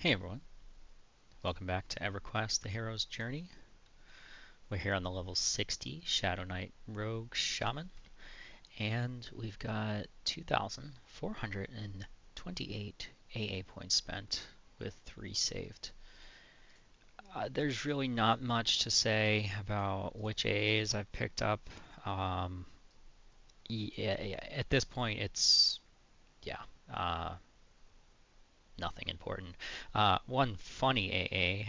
Hey everyone, welcome back to EverQuest, the hero's journey. We're here on the level 60 Shadowknight Rogue Shaman, and we've got 2,428 AA points spent with 3 saved. There's really not much to say about which AAs I've picked up. Um, at this point, it's, yeah, uh, nothing important. One funny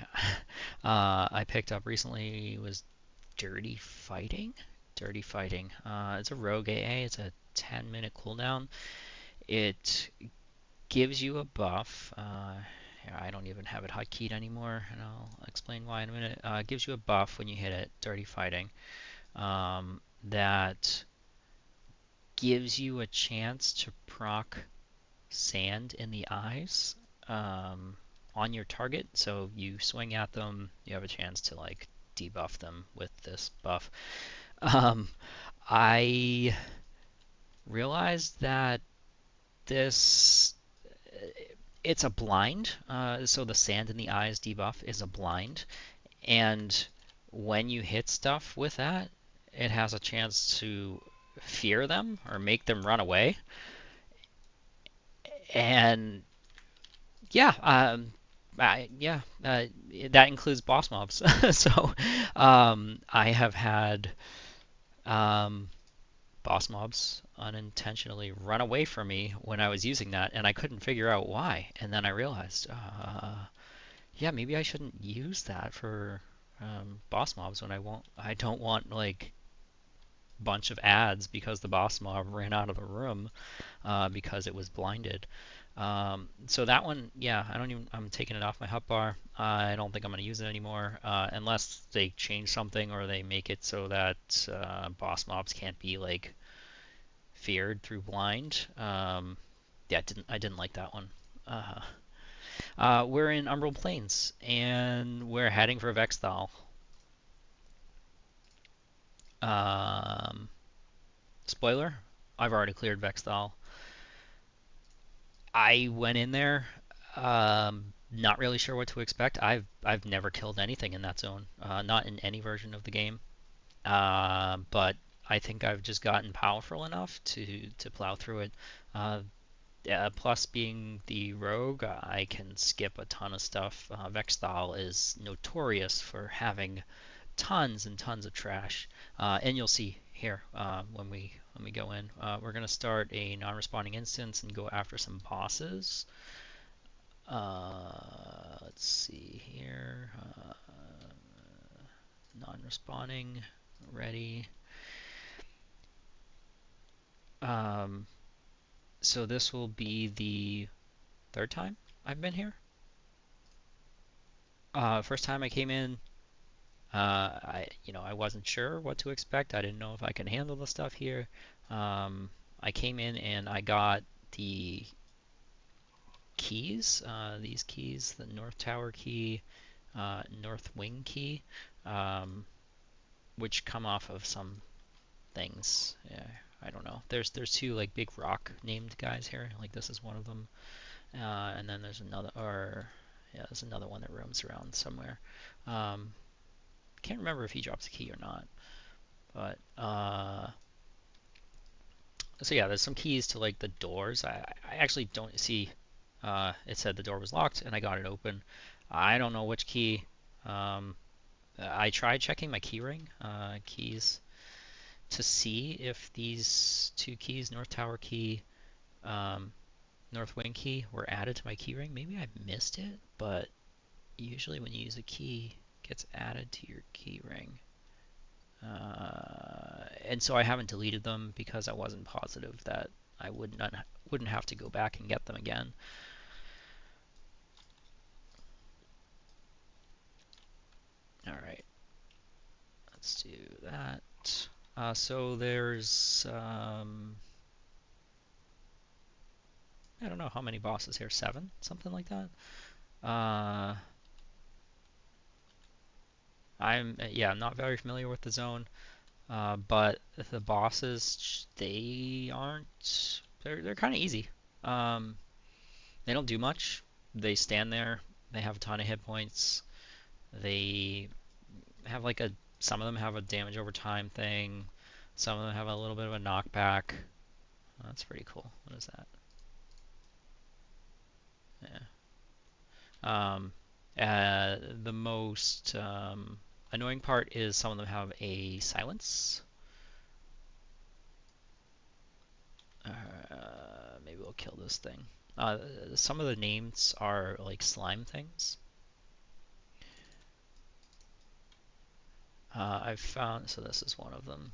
AA I picked up recently was Dirty Fighting. Dirty Fighting. It's a rogue AA. It's a 10-minute cooldown. It gives you a buff. I don't even have it hotkeyed anymore, and I'll explain why in a minute. It gives you a buff when you hit it, Dirty Fighting, that gives you a chance to proc sand in the eyes on your target. So you swing at them, you have a chance to like debuff them with this buff. Um, I realized that this it's a blind, so the sand in the eyes debuff is a blind, and when you hit stuff with that, it has a chance to fear them or make them run away. And yeah, that includes boss mobs. So I have had um, boss mobs unintentionally run away from me when I was using that, and I couldn't figure out why. And then I realized, yeah, maybe I shouldn't use that for boss mobs when I don't want like bunch of ads because the boss mob ran out of the room because it was blinded. So that one, yeah, I'm taking it off my hotbar. I don't think I'm going to use it anymore unless they change something or they make it so that boss mobs can't be like feared through blind. Yeah, I didn't like that one. Uh, we're in Umbral Plains and we're heading for Vexthal. Um, Spoiler, I've already cleared Vexthal. I went in there not really sure what to expect. I've never killed anything in that zone, not in any version of the game. But I think I've just gotten powerful enough to plow through it. Uh, Plus, being the rogue, I can skip a ton of stuff. Vexthal is notorious for having tons and tons of trash, and you'll see here when we go in. We're gonna start a non-responding instance and go after some bosses. Let's see here. Non-responding, ready. Um, so this will be the third time I've been here. First time I came in, I wasn't sure what to expect. I didn't know if I could handle the stuff here. I came in and I got the keys, these keys, the North Tower key, North Wing key, um, which come off of some things. Yeah, I don't know. There's two like big rock named guys here. Like this is one of them, and then there's another, or yeah, there's another one that roams around somewhere. Um, can't remember if he drops a key or not, but so yeah, there's some keys to like the doors. I actually don't see. It said the door was locked, and I got it open. I don't know which key. Um, I tried checking my keyring keys to see if these two keys, North Tower key, um, North Wing key, were added to my keyring. Maybe I missed it, but usually when you use a key, it gets added to your keyring. And so I haven't deleted them because I wasn't positive that I wouldn't have to go back and get them again. All right, let's do that. So there's I don't know how many bosses here, 7, something like that. Uh, I'm yeah, I'm not very familiar with the zone, but the bosses they aren't they're kind of easy. Um, they don't do much. They stand there They have a ton of hit points. They have like a some of them have a damage over time thing. Some of them have a little bit of a knockback. That's pretty cool. What is that? Yeah. Um, the most annoying part is some of them have a silence. Maybe we'll kill this thing. Some of the names are like slime things. I've found, so this is one of them.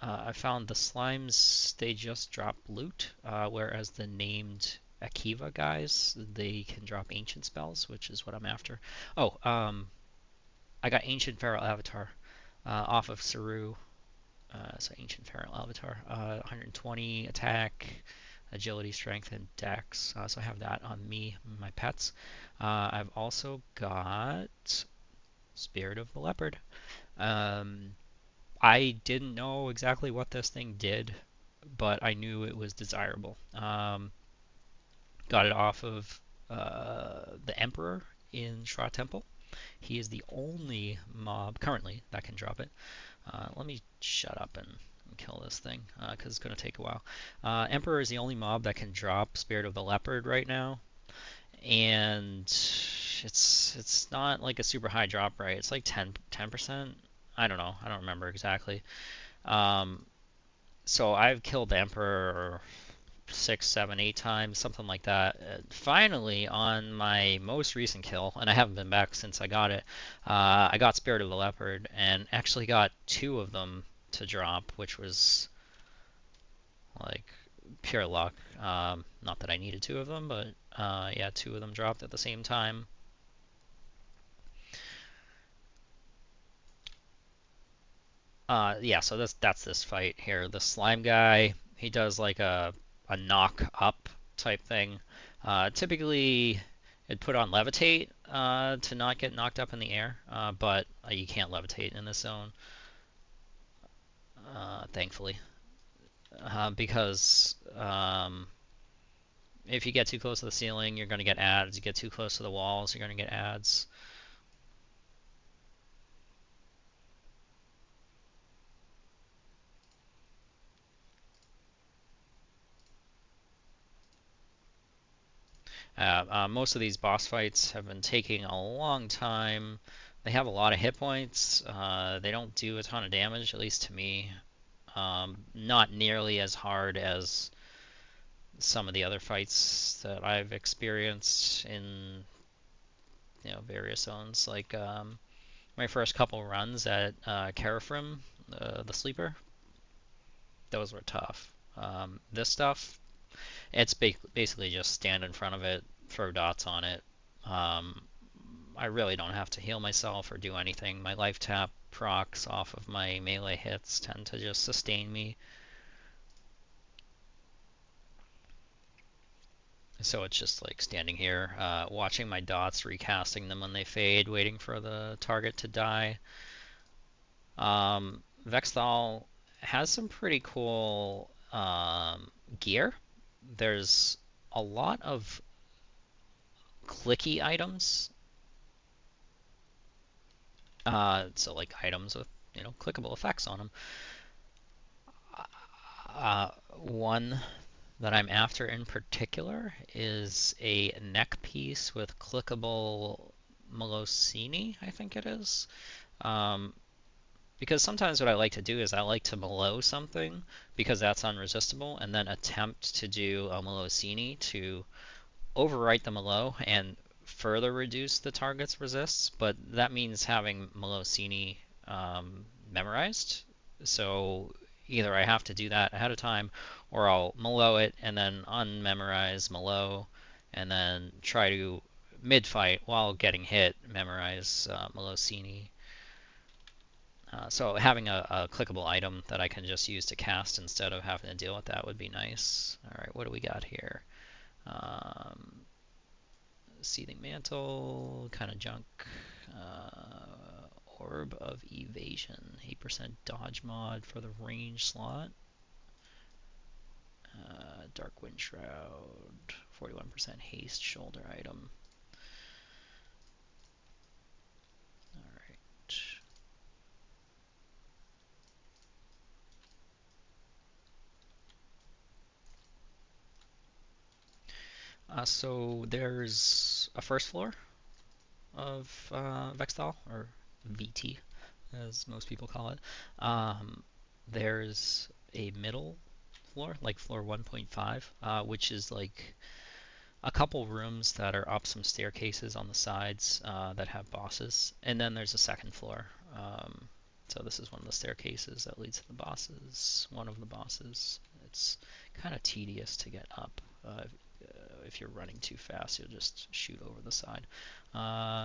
I found the slimes, they just drop loot, whereas the named Akiva guys, they can drop ancient spells, which is what I'm after. Oh, I got Ancient Feral Avatar off of Saru. So Ancient Feral Avatar, 120 attack, agility, strength, and dex. So I have that on me, my pets. I've also got Spirit of the Leopard. Um, I didn't know exactly what this thing did, but I knew it was desirable. Got it off of the Emperor in Shra Temple. He is the only mob currently that can drop it. Let me shut up and kill this thing because it's going to take a while. Emperor is the only mob that can drop Spirit of the Leopard right now, and it's not like a super high drop rate. It's like 10%. I don't know. I don't remember exactly. Um, so I've killed the Emperor 6, 7, 8 times, something like that. Finally, on my most recent kill, and I haven't been back since I got it, I got Spirit of the Leopard and actually got two of them to drop, which was like pure luck. Not that I needed two of them, but yeah, two of them dropped at the same time. Yeah, so that's this fight here. The slime guy, he does like a knock up type thing. Typically, it'd put on levitate to not get knocked up in the air, but you can't levitate in this zone, thankfully, because if you get too close to the ceiling, you're going to get ads. You get too close to the walls, you're going to get ads. Most of these boss fights have been taking a long time. They have a lot of hit points. They don't do a ton of damage, at least to me. Not nearly as hard as some of the other fights that I've experienced in various zones. Like my first couple runs at Carafrim, the sleeper, those were tough. This stuff, it's basically just stand in front of it, throw dots on it. Um, I really don't have to heal myself or do anything. My life tap procs off of my melee hits tend to just sustain me. So it's just like standing here, watching my dots, recasting them when they fade, waiting for the target to die. Vexthal has some pretty cool gear. There's a lot of clicky items. So like items with clickable effects on them. One that I'm after in particular is a neck piece with clickable Molosini, I think it is. Um, because sometimes what I like to do is I like to Molo something because that's unresistible and then attempt to do a Molosini to overwrite the Molo and further reduce the target's resists, but that means having Molosini memorized. So either I have to do that ahead of time or I'll Molo it and then unmemorize Molo and then try to mid-fight while getting hit memorize Molosini. So having a clickable item that I can just use to cast instead of having to deal with that would be nice. Alright, what do we got here? Um, Seething Mantle, kind of junk. Orb of Evasion, 8% dodge mod for the range slot. Dark Wind Shroud, 41% haste shoulder item. So there's a first floor of Vexthal, or VT, as most people call it. Um, there's a middle floor, like floor 1.5, which is like a couple rooms that are up some staircases on the sides that have bosses, and then there's a second floor. Um, so this is one of the staircases that leads to the bosses. One of the bosses. It's kind of tedious to get up. If you're running too fast, you'll just shoot over the side.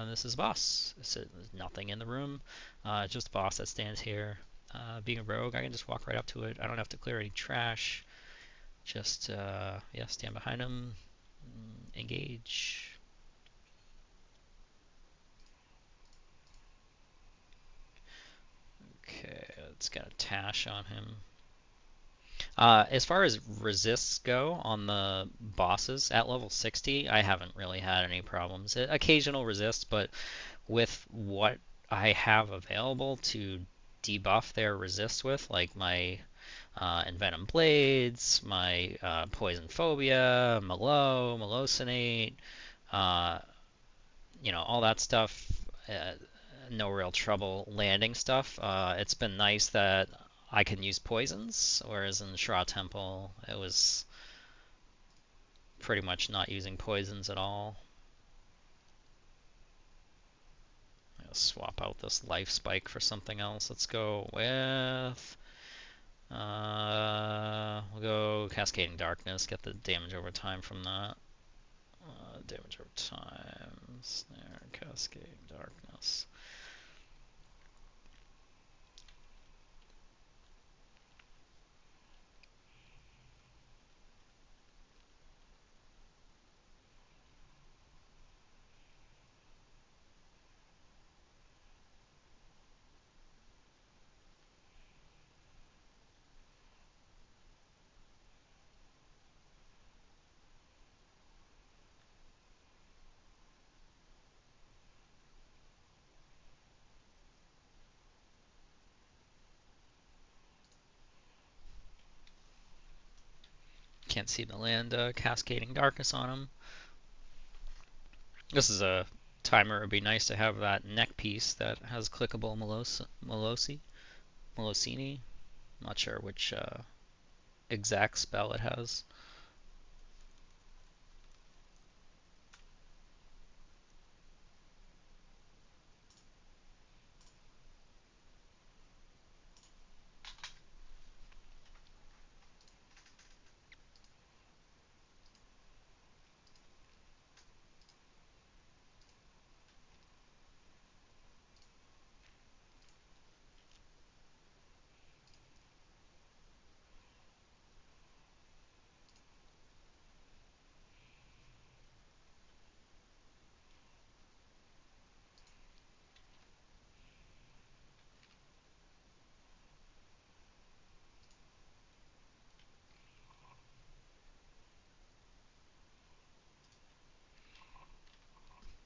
This is a boss. There's nothing in the room. Just a boss that stands here. Being a rogue, I can just walk right up to it. I don't have to clear any trash. Just yeah, stand behind him, engage. Okay, let's get a Tash on him. As far as resists go on the bosses at level 60, I haven't really had any problems. Occasional resist, but with what I have available to debuff their resist with, like my Envenom Blades, my Poison Phobia, Malosinate, uh, all that stuff. No real trouble landing stuff. It's been nice that I can use poisons, whereas in Shra Temple it was pretty much not using poisons at all. I'll swap out this life spike for something else. Let's go with we'll go Cascading Darkness, get the damage over time from that. Damage over time, snare, Cascading Darkness. Can't seem to land Cascading Darkness on him. This is a timer. It would be nice to have that neck piece that has clickable Malosini. I'm not sure which exact spell it has.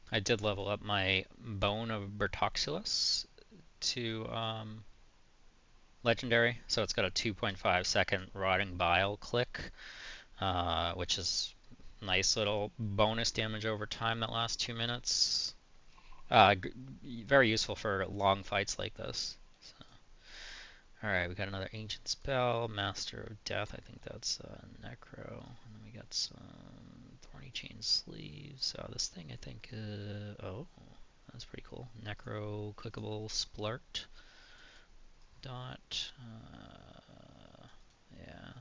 I did level up my Bone of Bertoxulus to legendary, so it's got a 2.5-second Rotting Bile click, which is nice little bonus damage over time that lasts 2 minutes. Very useful for long fights like this. So. Alright, we got another Ancient Spell, Master of Death, I think that's Necro, and then we got some Thorny Chain Sleeves. This thing I think, oh, that's pretty cool. Necro Clickable Splurt. Dot, yeah.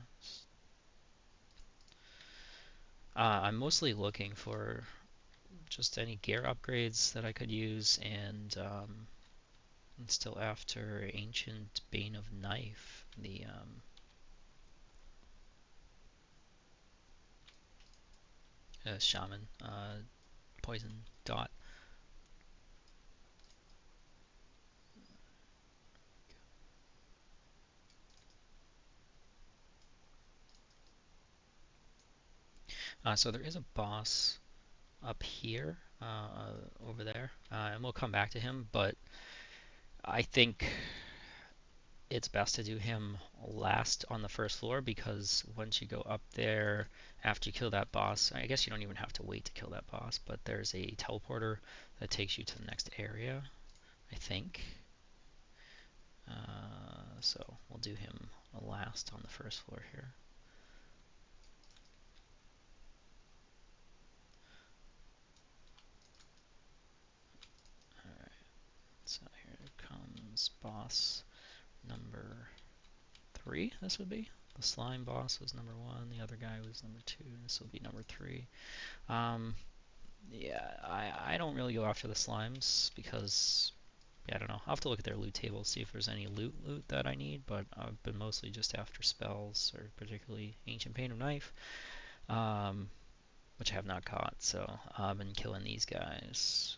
I'm mostly looking for just any gear upgrades that I could use, and still after Ancient Bane of Knife, the Shaman poison dot. So there is a boss up here, over there, and we'll come back to him, but I think it's best to do him last on the first floor because once you go up there after you kill that boss, I guess you don't even have to wait to kill that boss, but there's a teleporter that takes you to the next area, I think. So we'll do him last on the first floor here. Alright, so here comes boss number 3, this would be. The slime boss was number 1, the other guy was number 2, this will be number 3. Yeah, I don't really go after the slimes because, yeah, I don't know. I'll have to look at their loot table, see if there's any loot that I need, but I've been mostly just after spells, or particularly Ancient Pain of Knife, um, which I have not caught, so I've been killing these guys.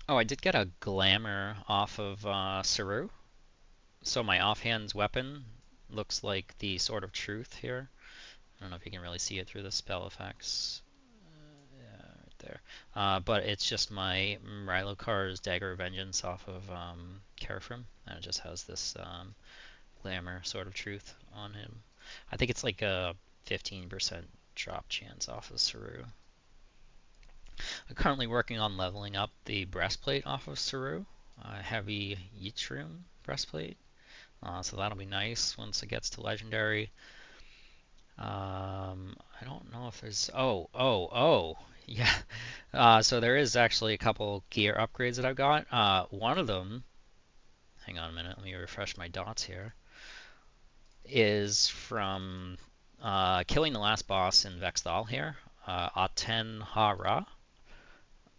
Oh, I did get a glamour off of Saru, so my offhand's weapon looks like the Sword of Truth here. I don't know if you can really see it through the spell effects. Yeah, right there. But it's just my Rylokar's Dagger of Vengeance off of Carafrim, and it just has this glamour Sword of Truth on him. I think it's like a 15% drop chance off of Saru. I'm currently working on leveling up the breastplate off of Saru, heavy Yttrium breastplate. So that'll be nice once it gets to legendary. I don't know if there's. Oh. Yeah. So there is actually a couple gear upgrades that I've got. One of them, hang on a minute, let me refresh my dots here, is from killing the last boss in Vexthal here, Aten Hara.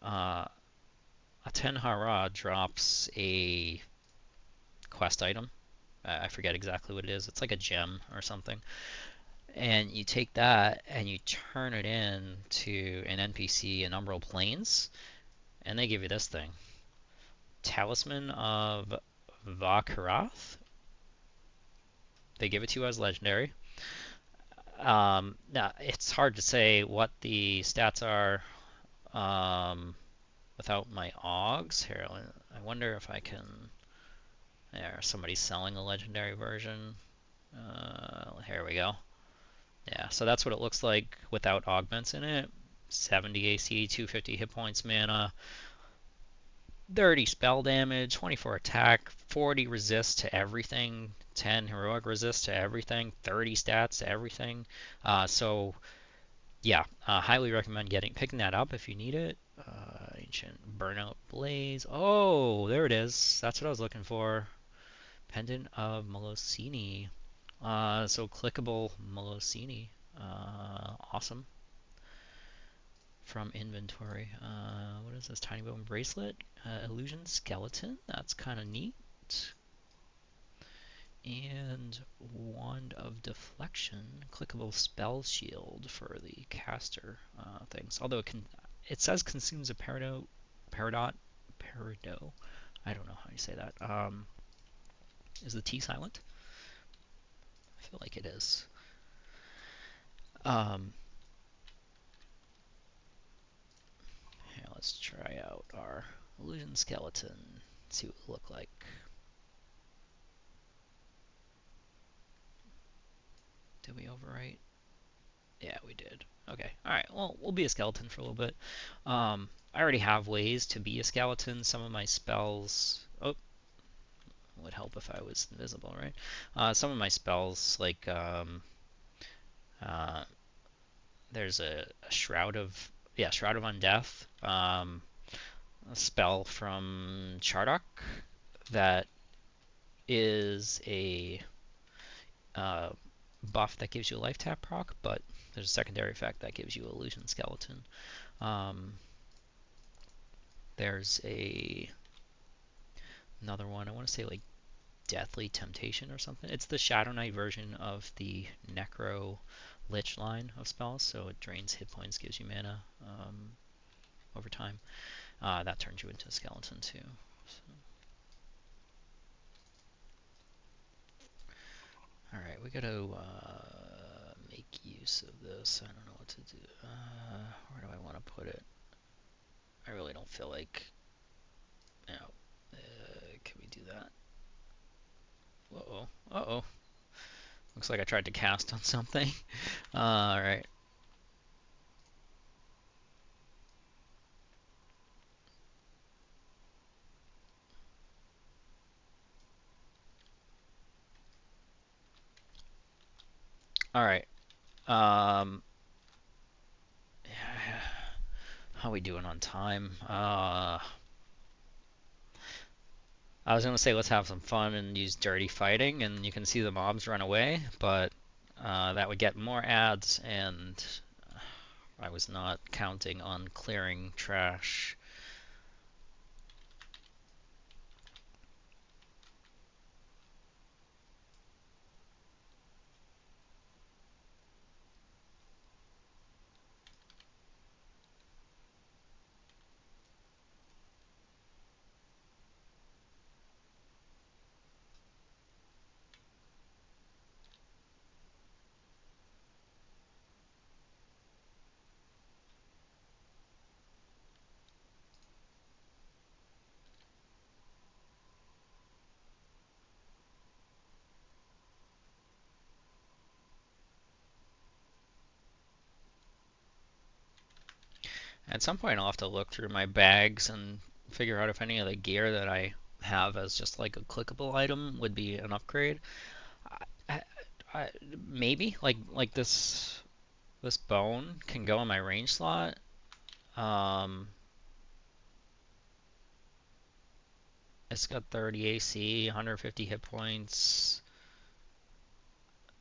Uh, Aten Hara drops a quest item. I forget exactly what it is. It's like a gem or something. And you take that and you turn it in to an NPC in Umbral Plains, and they give you this thing. Talisman of Vakarath. They give it to you as legendary. Now, it's hard to say what the stats are without my Augs. Here, I wonder if I can. There, somebody's selling a legendary version. Here we go. Yeah, so that's what it looks like without augments in it. 70 AC, 250 hit points mana, 30 spell damage, 24 attack, 40 resist to everything, 10 heroic resist to everything, 30 stats to everything. So yeah, highly recommend picking that up if you need it. Ancient Burnout Blaze. Oh, there it is. That's what I was looking for. Pendant of Molosini. So clickable Molosini. Awesome. From inventory. What is this? Tiny Bone Bracelet? Illusion Skeleton? That's kind of neat. And Wand of Deflection. Clickable Spell Shield for the caster things. Although it says consumes a peridot. Peridot. I don't know how you say that. Is the T silent? I feel like it is. Here, let's try out our Illusion Skeleton. See what it look like. Did we overwrite? Yeah, we did. Okay. Alright, well, we'll be a skeleton for a little bit. I already have ways to be a skeleton. Some of my spells... Oh, would help if I was invisible, right? Some of my spells, like there's a Shroud of Undeath, a spell from Chardok that is a uh, buff that gives you a life tap proc, but there's a secondary effect that gives you Illusion Skeleton. Um, there's another one, I want to say like Deathly Temptation or something. It's the Shadowknight version of the Necro Lich line of spells, so it drains hit points, gives you mana over time. That turns you into a skeleton too. So. Alright, we gotta make use of this. I don't know what to do. Where do I want to put it? I really don't feel like, you know, can we do that? Uh-oh, uh-oh. Looks like I tried to cast on something. Alright. Alright. Um, how are we doing on time? I was gonna say let's have some fun and use dirty fighting, and you can see the mobs run away, but that would get more ads, and I was not counting on clearing trash. At some point, I'll have to look through my bags and figure out if any of the gear that I have as just like a clickable item would be an upgrade. I, I, maybe like this bone can go in my range slot. Um, it's got 30 AC, 150 hit points,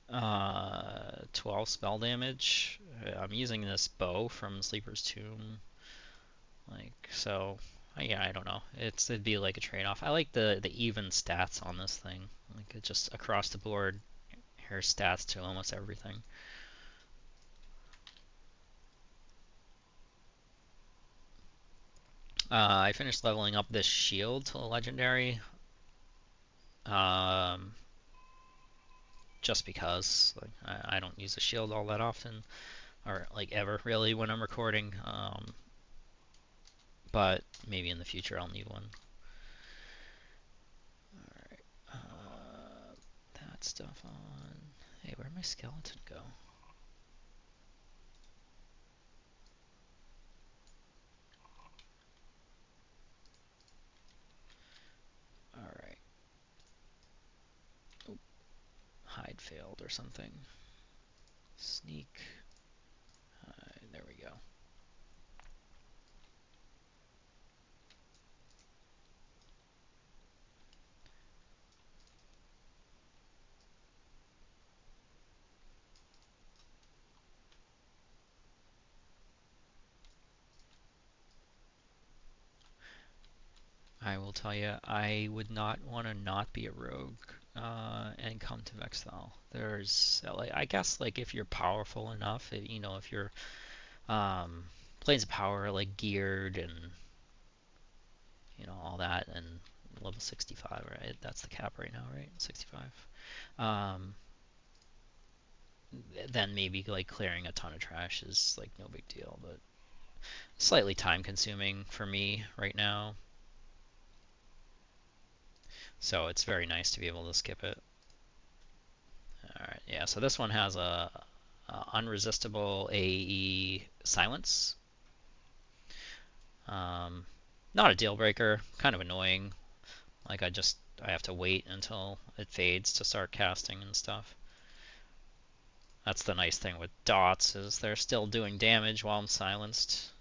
12 spell damage. I'm using this bow from Sleeper's Tomb. Like, so, yeah, I don't know. It'd be like a trade-off. I like the even stats on this thing. Like, it just across the board, here's stats to almost everything. I finished leveling up this shield to a legendary. Um, just because like I don't use a shield all that often, or like ever really when I'm recording. But maybe in the future I'll need one. Alright, that stuff on. Hey, where'd my skeleton go? Alright. Oh, hide failed or something. Sneak. There we go. I will tell you, I would not want to not be a rogue and come to Vexthal. There's, like, I guess, like if you're powerful enough, you know, if you're planes of power like geared and you know all that, and level 65, right? That's the cap right now, right? 65. Um, then maybe like clearing a ton of trash is like no big deal, but slightly time consuming for me right now. So it's very nice to be able to skip it. Alright, yeah, so this one has a unresistible AE silence. Not a deal breaker, kind of annoying. Like I have to wait until it fades to start casting and stuff. That's the nice thing with dots, is they're still doing damage while I'm silenced.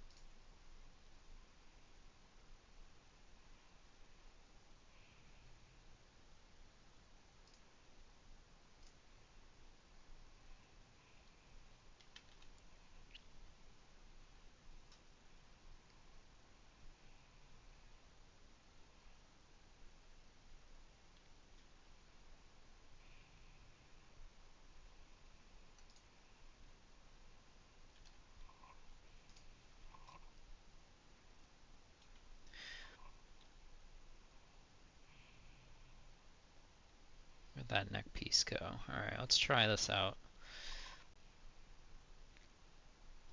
Where'd that neck piece go? Alright, let's try this out.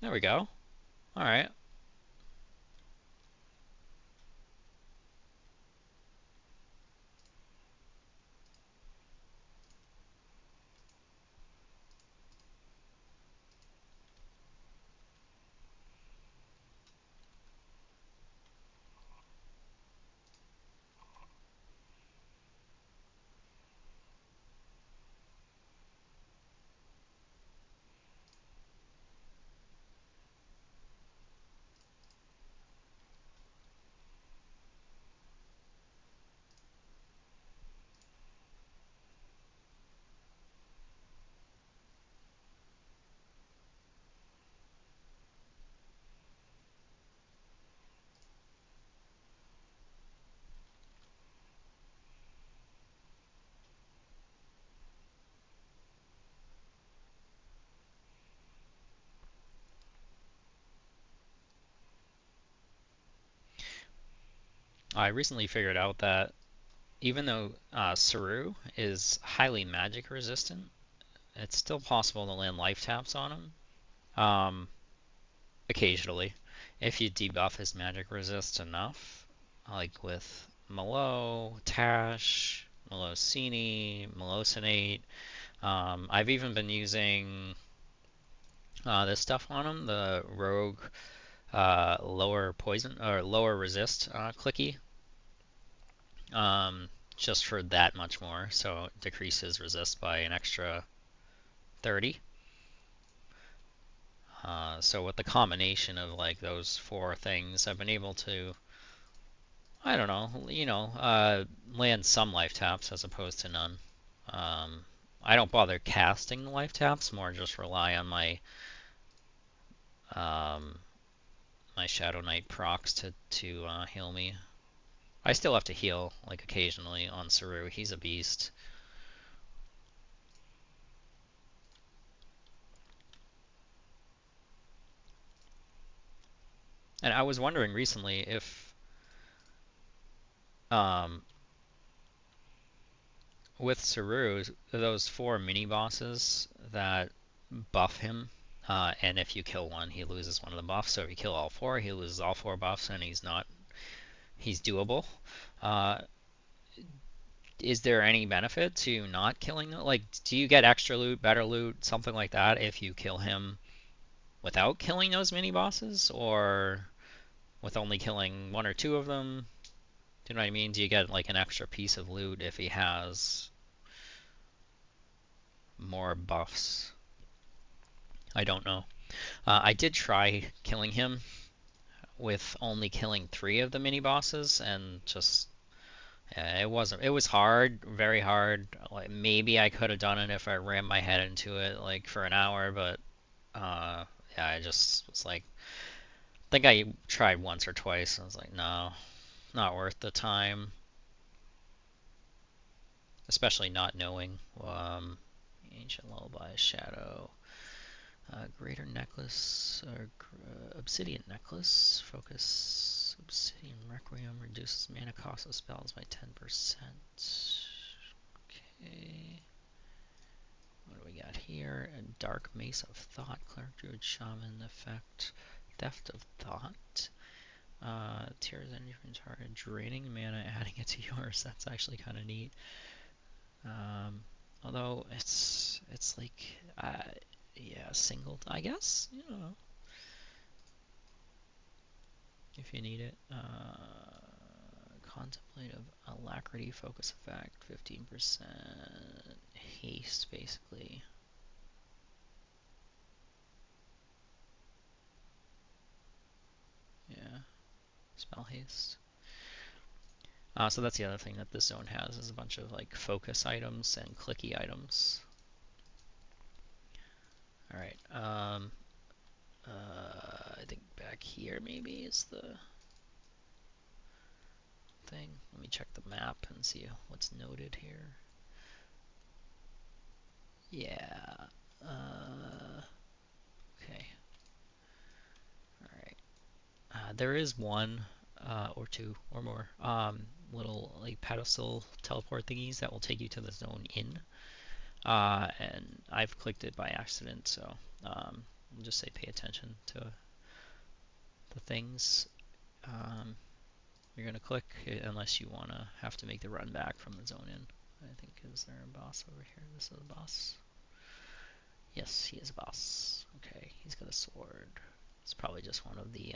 There we go. Alright. I recently figured out that even though Saru is highly magic resistant, it's still possible to land life taps on him. Occasionally, if you debuff his magic resist enough, like with Malo, Tash, Malosini, Malosinate. I've even been using this stuff on him, the Rogue lower poison or lower resist clicky, just for that much more, so it decreases resist by an extra 30. So with the combination of like those four things, I've been able to, I don't know, land some life taps as opposed to none. Um, I don't bother casting the life taps, more just rely on um, my Shadowknight procs to heal me. I still have to heal like occasionally on Saru. He's a beast. And I was wondering recently if um, with Saru, those four mini bosses that buff him, and if you kill one, he loses one of the buffs. So if you kill all four, he loses all four buffs, and he's doable. Uh, is there any benefit to not killing them? Like, do you get extra loot, better loot, something like that if you kill him without killing those mini bosses, or with only killing one or two of them? Do you know what I mean? Do you get like an extra piece of loot if he has more buffs? I don't know. I did try killing him with only killing three of the mini bosses, and just it was hard, very hard. Like maybe I could have done it if I rammed my head into it like for an hour, but yeah, I just was like, I think I tried once or twice. And I was like, no, not worth the time, especially not knowing. Ancient Lullaby, Shadow, Greater Necklace, or Obsidian Necklace, Focus, Obsidian Requiem reduces mana cost of spells by 10%. Okay. What do we got here? A Dark Mace of Thought, Cleric Druid Shaman effect, Theft of Thought. Tears energy from target, draining mana, adding it to yours. That's actually kind of neat. Although it's like yeah, single, I guess, if you need it. Contemplative Alacrity, focus effect, 15% haste, basically. Spell haste. So that's the other thing that this zone has, is a bunch of like focus items and clicky items. All right. I think back here maybe is the thing. Let me check the map and see what's noted here. Yeah. Okay. All right. There is one or two or more little like pedestal teleport thingies that will take you to the zone in. And I've clicked it by accident, so I'll just say pay attention to the things you're going to click, unless you want to have to make the run back from the zone in. I think, is there a boss over here? This is a boss. Yes, he is a boss. Okay, he's got a sword. It's probably just one of the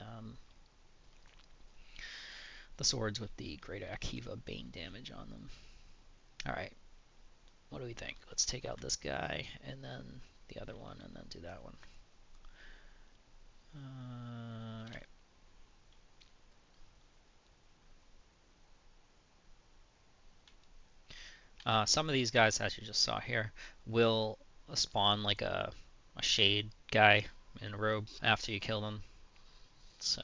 swords with the Greater Akiva Bane damage on them. Alright, what do we think? Let's take out this guy, and then the other one, and then do that one. Alright. Some of these guys, as you just saw here, will spawn like a shade guy in a robe after you kill them. So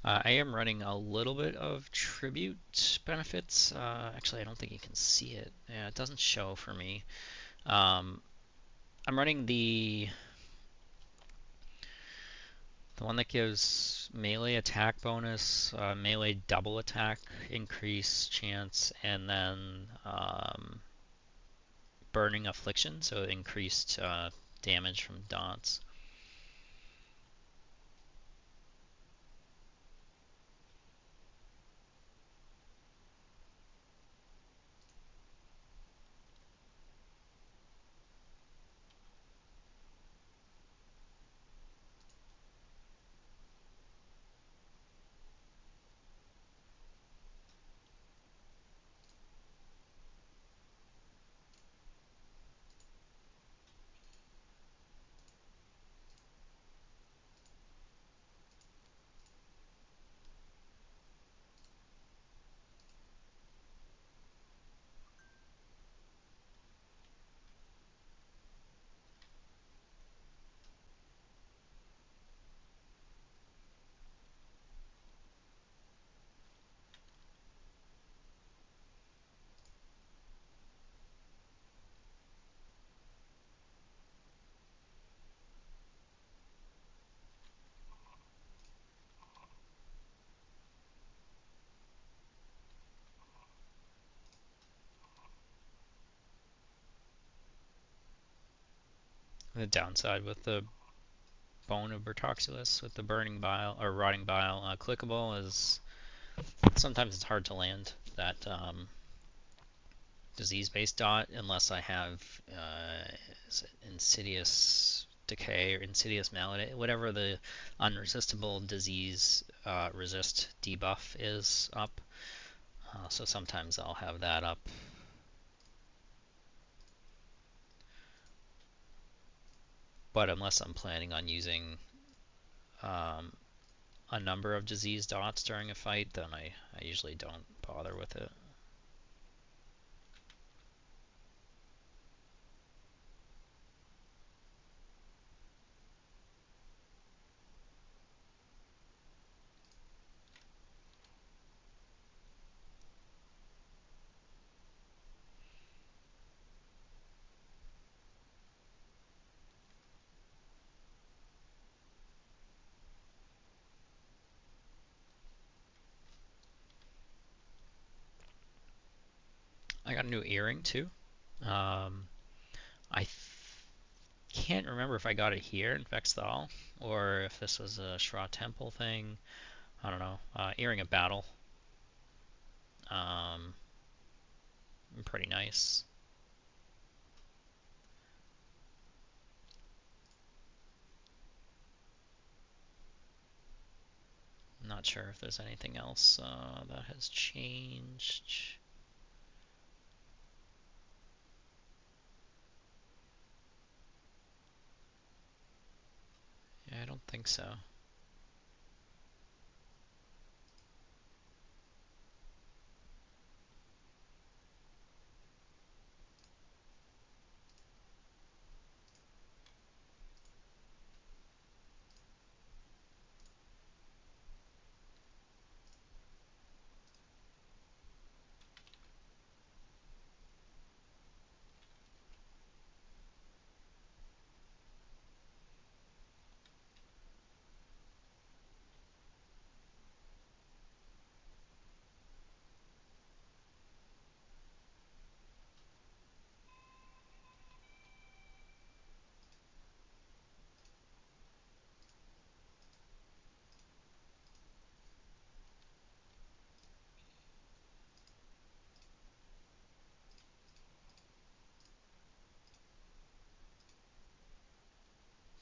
I am running a little bit of tribute benefits. Actually, I don't think you can see it. Yeah, it doesn't show for me. I'm running the one that gives melee attack bonus, melee double attack increase chance, and then burning affliction, so increased damage from dots. The downside with the Bone of Bertoxulus with the burning bile or rotting bile clickable is sometimes it's hard to land that disease-based dot unless I have insidious decay or insidious malady, whatever the unresistible disease resist debuff is up. So sometimes I'll have that up. But unless I'm planning on using a number of disease dots during a fight, then I usually don't bother with it. I got a new earring too. I can't remember if I got it here in Thal or if this was a Shra Temple thing. I don't know. Earring of Battle. Um, Pretty nice. Not sure if there's anything else that has changed. Yeah, I don't think so.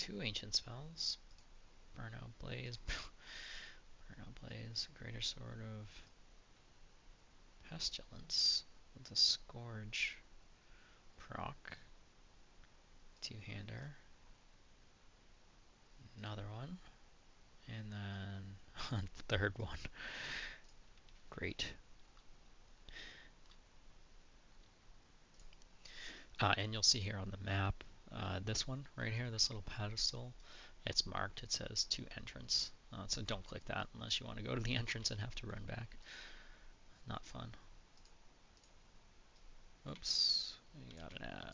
2 ancient spells. Burnout Blaze. Burnout Blaze. Greater Sword of Pestilence. With a Scourge. Proc. Two-hander. Another one. And then third one. Great. And you'll see here on the map, this one right here, this little pedestal, it's marked. It says to entrance. So don't click that unless you want to go to the entrance and have to run back. Not fun. Oops, we got an ad.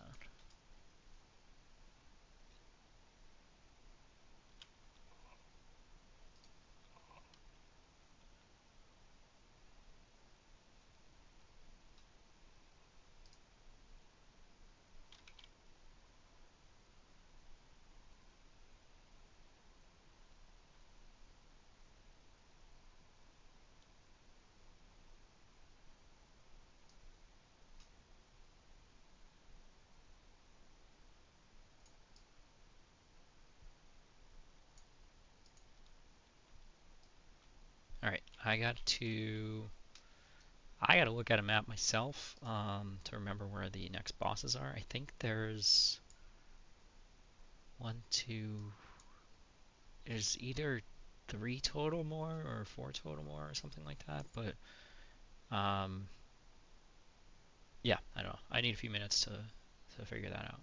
All right, I got to look at a map myself to remember where the next bosses are. I think there's one, two. There's either 3 total more or 4 total more or something like that. But yeah, I don't know. I need a few minutes to figure that out.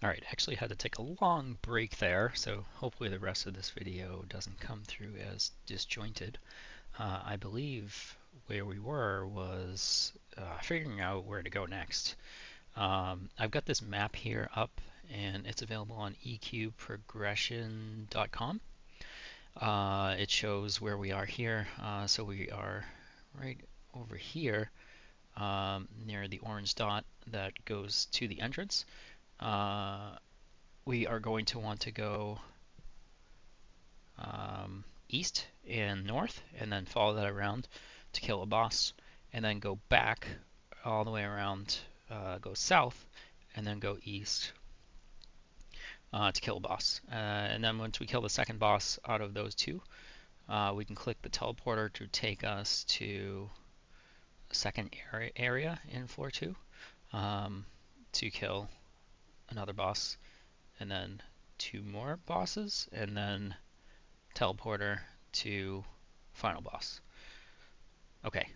All right, actually had to take a long break there, so hopefully the rest of this video doesn't come through as disjointed. I believe where we were was figuring out where to go next. I've got this map here up, and it's available on eqprogression.com. It shows where we are here, so we are right over here near the orange dot that goes to the entrance. We are going to want to go east and north, and then follow that around to kill a boss, and then go back all the way around, go south, and then go east to kill a boss. And then once we kill the second boss out of those two, we can click the teleporter to take us to a second area in floor 2 to kill another boss, and then 2 more bosses, and then teleporter to final boss. Okay.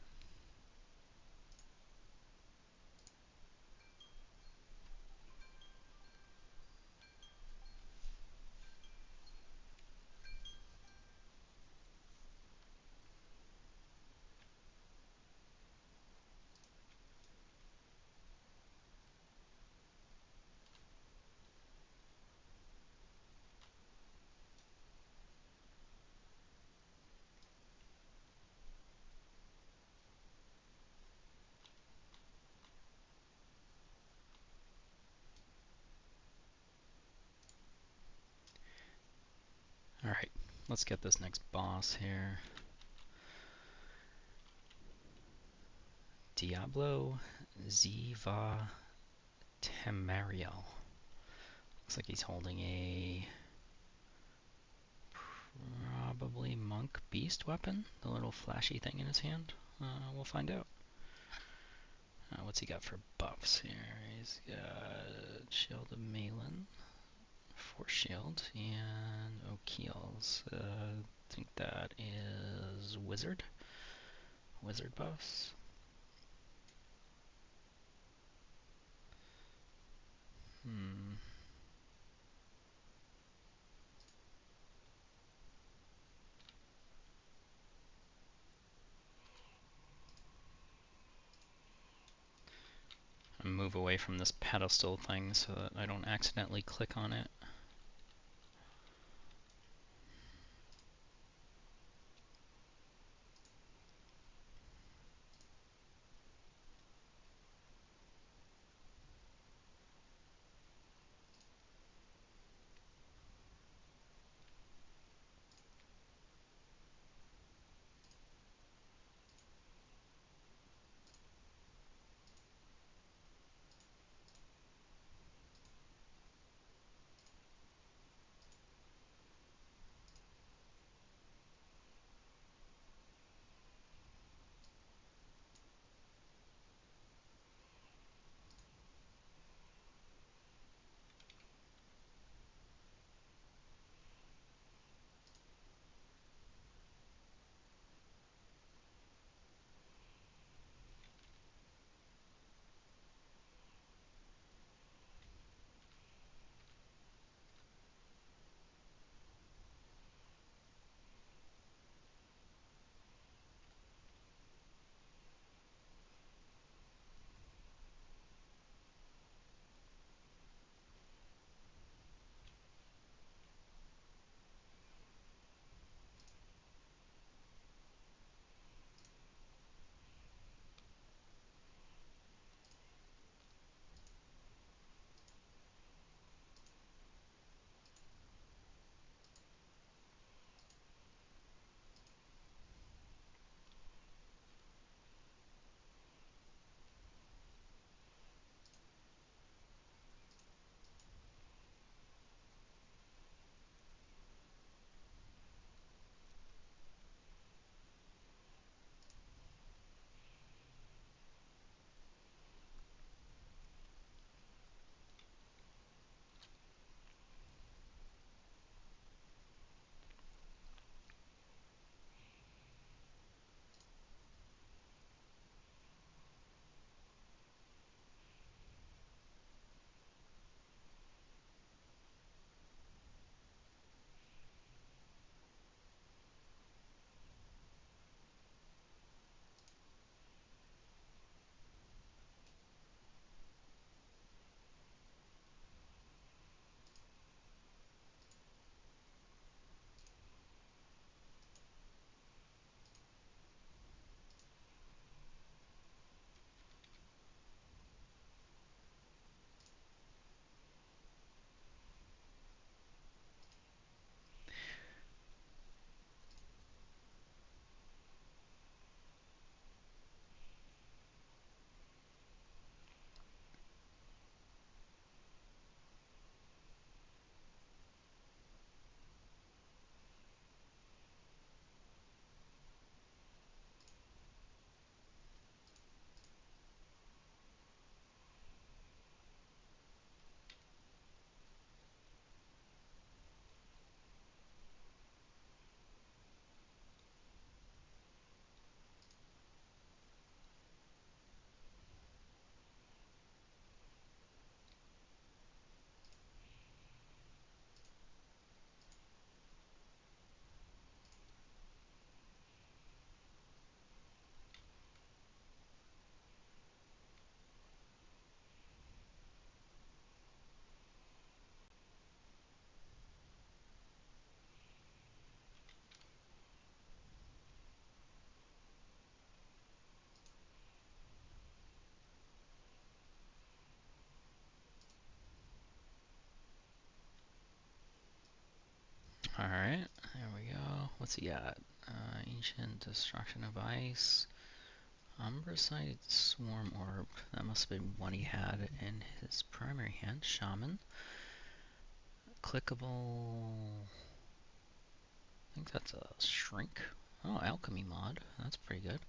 Alright, let's get this next boss here. Diablo Ziva Temariel. Looks like he's holding a probably monk beast weapon, the little flashy thing in his hand. We'll find out. What's he got for buffs here? He's got Shield of Malin, Force Shield, and O'Keel's. I think that is Wizard. Wizard buffs. Move away from this pedestal thing so that I don't accidentally click on it. Alright, there we go. What's he got? Ancient Destruction of Ice. Umbracite Swarm Orb. That must have been one he had in his primary hand. Shaman. Clickable. I think that's a Shrink. Oh, Alchemy mod. That's pretty good.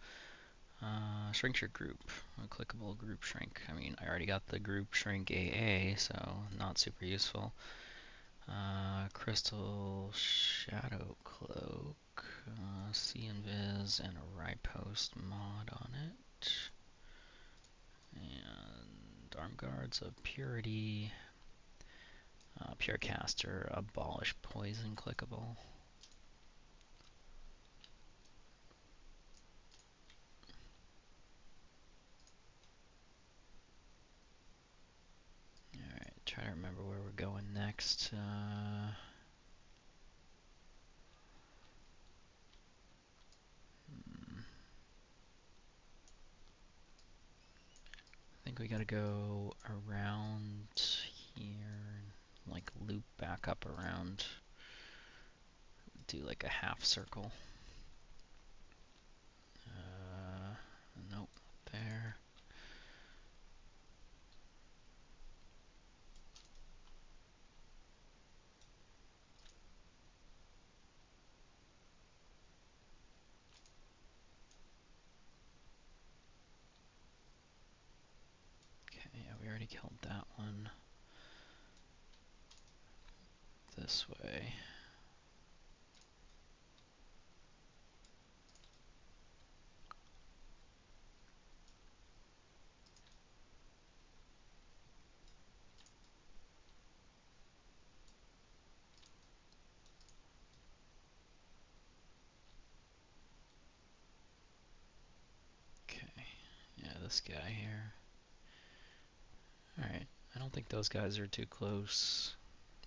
Shrinks your group. A clickable group shrink. I mean, I already got the group shrink AA, so not super useful. Crystal Shadow Cloak. See Invis and a Riposte mod on it. And Arm Guards of Purity. Purecaster, Abolish Poison clickable. Alright, try to remember where we're going next. I think we gotta go around here, like loop back up around, do like a half circle. Nope, there. Okay, yeah, we already killed that one. This way. Okay, yeah, this guy here. Alright, I don't think those guys are too close,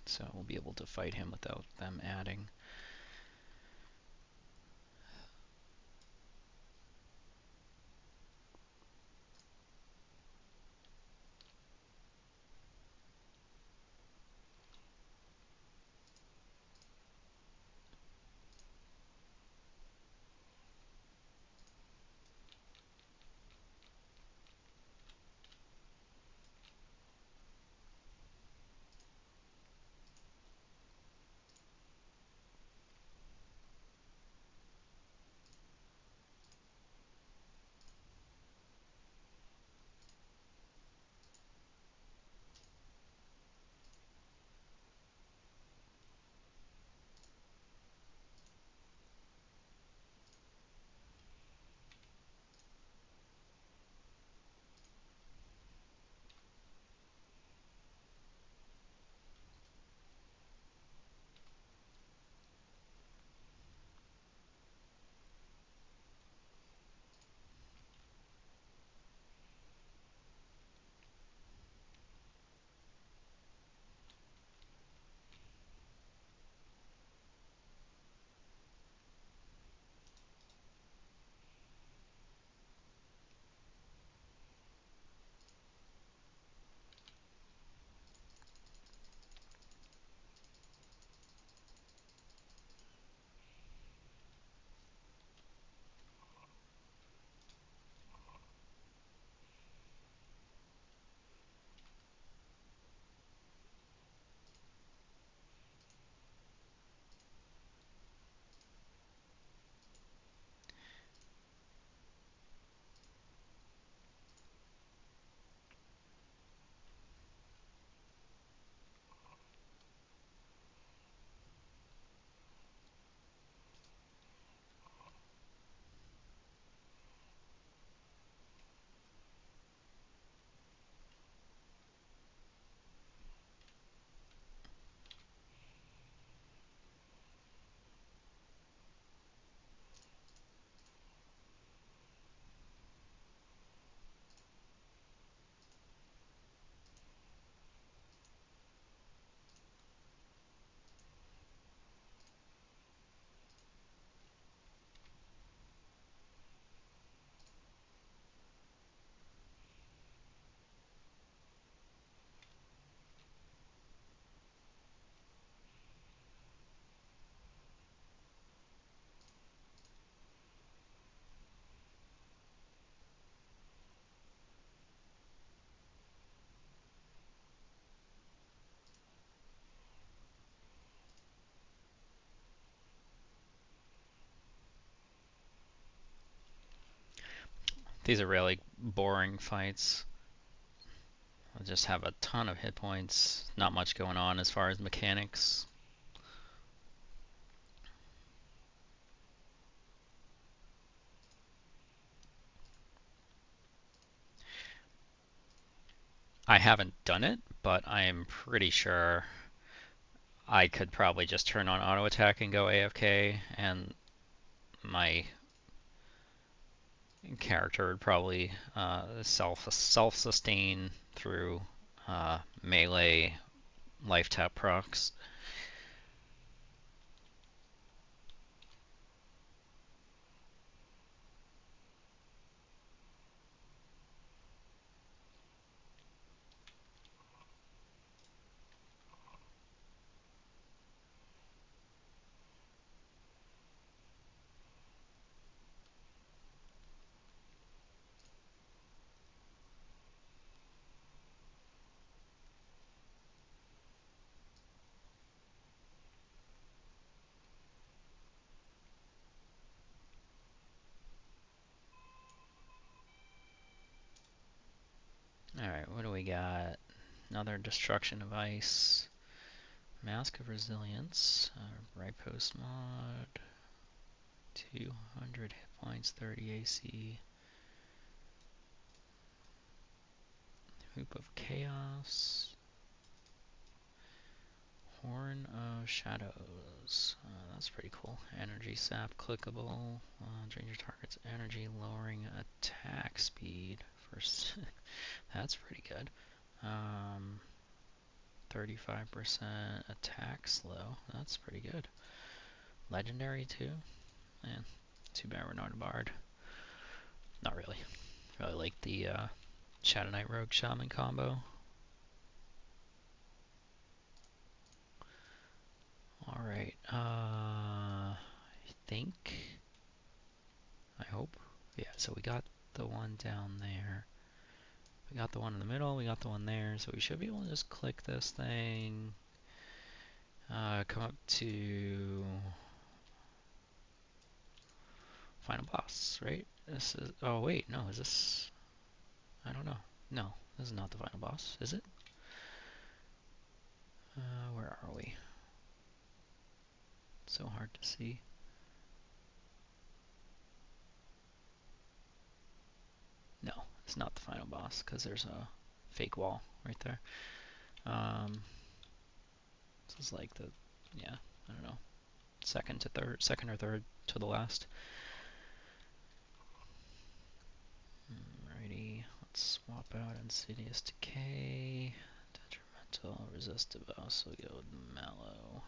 so we'll be able to fight him without them adding. These are really boring fights. I just have a ton of hit points, not much going on as far as mechanics. I haven't done it, but I am pretty sure I could probably just turn on auto attack and go AFK, and my character would probably self sustain through melee life tap procs. Alright, what do we got? Another Destruction of Ice. Mask of Resilience. Right post mod. 200 hit points, 30 AC. Hoop of Chaos. Horn of Shadows. That's pretty cool. Energy Sap clickable. Drain your target's energy, lowering attack speed. That's pretty good. 35% attack slow. That's pretty good. Legendary too. Man, too bad we're not a bard. Not really. Really like the Shadowknight Rogue Shaman combo. Alright, I think, I hope, yeah, so we got the one down there. We got the one in the middle, we got the one there, so we should be able to just click this thing, come up to final boss, right? This is, oh wait, no, is this, I don't know. No, this is not the final boss, is it? Where are we? It's so hard to see. No, it's not the final boss because there's a fake wall right there. This is like the, yeah, I don't know, second or third to the last. Alrighty, let's swap out Insidious Decay, Detrimental, Resistive, also go with Mallow.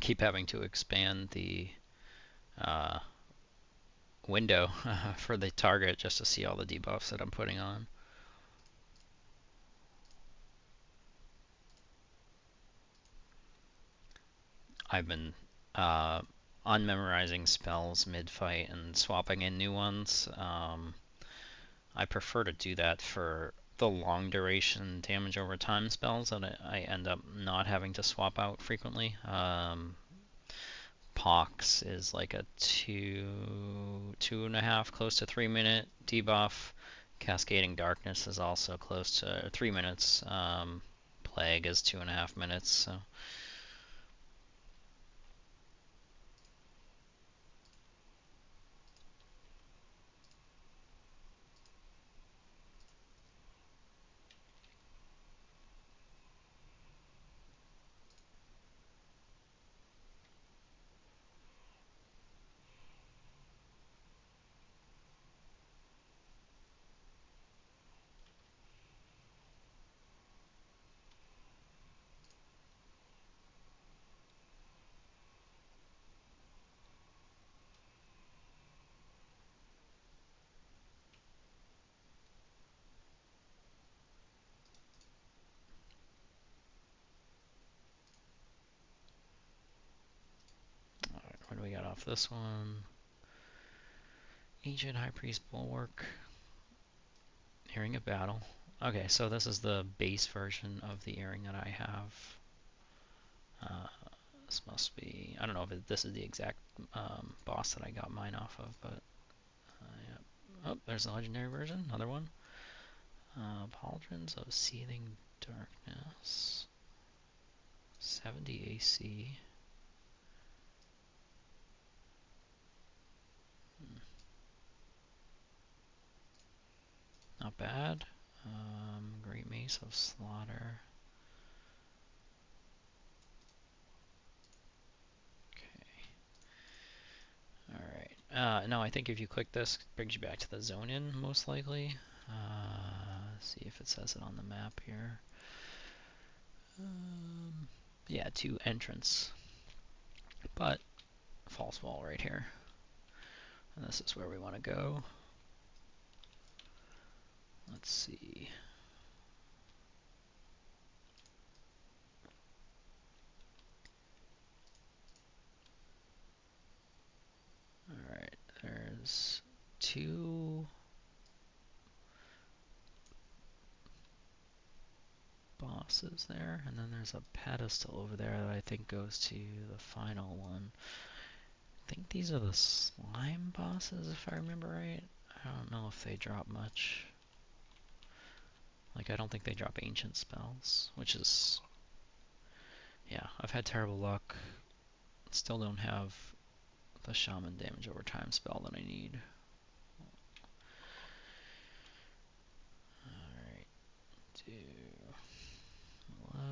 keep having to expand the uh, window for the target just to see all the debuffs that I'm putting on. I've been unmemorizing spells mid-fight and swapping in new ones. I prefer to do that for the long duration damage over time spells that I end up not having to swap out frequently. Pox is like a 2.5, close to 3 minute debuff. Cascading Darkness is also close to 3 minutes. Plague is 2.5 minutes. So. Alright, what do we got off this one? Ancient High Priest Bulwark. Earring of Battle. Okay, so this is the base version of the earring that I have. This must be, I don't know if this is the exact boss that I got mine off of, but yeah. Oh, there's the legendary version, another one. Pauldrons of Seething Darkness. 70 AC. Not bad. Great Mace of Slaughter. Alright. No, I think if you click this, it brings you back to the zone in, most likely. See if it says it on the map here. Yeah, 2 entrance. But, false wall right here. And this is where we want to go. Let's see. Alright, there's 2 bosses there, and then there's a pedestal over there that I think goes to the final one. I think these are the slime bosses, if I remember right. I don't know if they drop much. Like, I don't think they drop ancient spells, which is... Yeah, I've had terrible luck. Still don't have the Shaman damage over time spell that I need. Alright, do... Hello...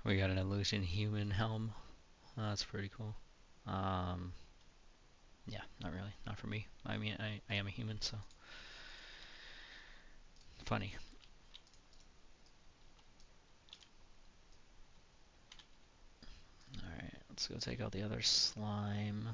We got an illusion human helm. That's pretty cool. Um, yeah, not really. Not for me. I mean, I am a human, so funny. Alright, let's go take out the other slime.